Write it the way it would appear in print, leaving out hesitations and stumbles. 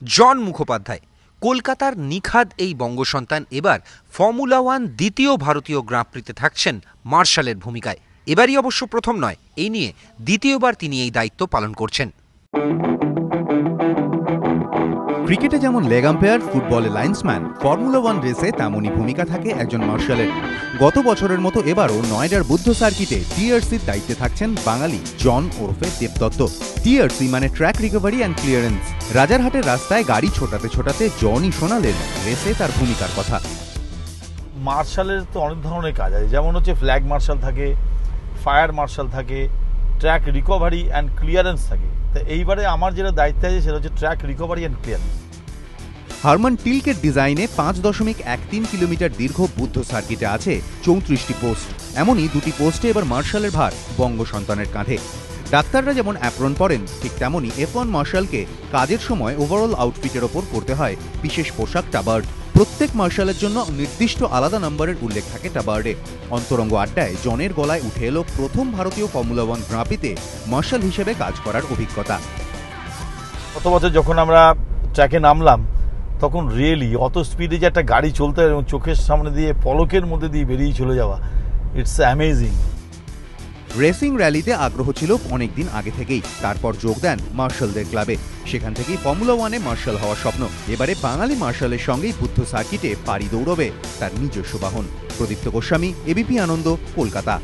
জন মুখোপাধ্যায়। কলকাতার নিখাদ এই বঙ্গসন্তান এবার ফর্মুলা 1 দ্বিতীয় ভারতীয় গ্রাঁ প্রিতে থাকছেন মার্শালের ভূমিকায়। এবারই অবশ্য প্রথম নয়, এই নিয়ে দ্বিতীয়বার তিনি এই দায়িত্ব পালন করছেন। ক্রিকেটে যেমন লেগ আম্পায়ার, ফুটবলে লাইন্সম্যান, ফর্মুলা 1 রেসে তেমনই ভূমিকা থাকে একজন মার্শালের। গত বছরের মতো এবারও নয়ডার বুদ্ধ সার্কিটে টিআরসির দায়িত্বে থাকছেন বাঙালি জন ওরফে দেবদত্ত। টিআরসি মানে ট্র্যাক রিকভারি অ্যান্ড ক্লিয়ারেন্স। রাজারহাটের রাস্তায় গাড়ি ছোটাতে ছোটাতে জনই শোনালেন রেসে তার ভূমিকার কথা। মার্শালের তো অনেক ধরনের কাজ আছে, যেমন হচ্ছে ফ্ল্যাগ মার্শাল থাকে, ফায়ার মার্শাল থাকে, ট্র্যাক রিকভারি অ্যান্ড ক্লিয়ারেন্স থাকে। তো এইবারে আমার যেটা দায়িত্ব আছে সেটা হচ্ছে track recovery and clearance. Hermann টিলকের ডিজাইনে 5.13 কিলোমিটার দীর্ঘ বুদ্ধ সার্কিটে আছে 34টি পোস্ট। এমনই দুটি পোস্টে এবার মার্শালের ভার বঙ্গ সন্তানের কাঁধে। ডাক্তাররা যেমন অ্যাপ্রন পরেন, ঠিক তেমনই F1 মার্শালকে কাজের সময় ওভারঅল আউটফিটের ওপর পরতে হয় বিশেষ পোশাক টাবার্ড। প্রত্যেক মার্শালের জন্য নির্দিষ্ট আলাদা নম্বরের উল্লেখ থাকে টাবার্ডে। অন্তরঙ্গ আড্ডায় জনের গলায় উঠে এলো প্রথম ভারতীয় ফর্মুলা 1 গ্রাঁ প্রিতে মার্শাল হিসেবে কাজ করার অভিজ্ঞতা। গত বছর যখন আমরা ট্র্যাকে নামলাম তখন রিয়েলি অত স্পিডে যে একটা গাড়ি চলতে এবং চোখের সামনে দিয়ে পলকের মধ্যে দিয়ে বেরিয়ে চলে যাওয়া, ইটস অ্যামেজিং। রেসিং র্যালিতে আগ্রহ ছিল অনেকদিন আগে থেকেই। তারপর যোগ দেন মার্শালদের ক্লাবে। সেখান থেকেই ফর্মুলা 1-এ মার্শাল হওয়ার স্বপ্ন। এবারে বাঙালি মার্শালের সঙ্গেই বুদ্ধ সার্কিটে পাড়ি দৌড়বে তার নিজস্ব বাহন। প্রদীপ্ত গোস্বামী, এবিপি আনন্দ, কলকাতা।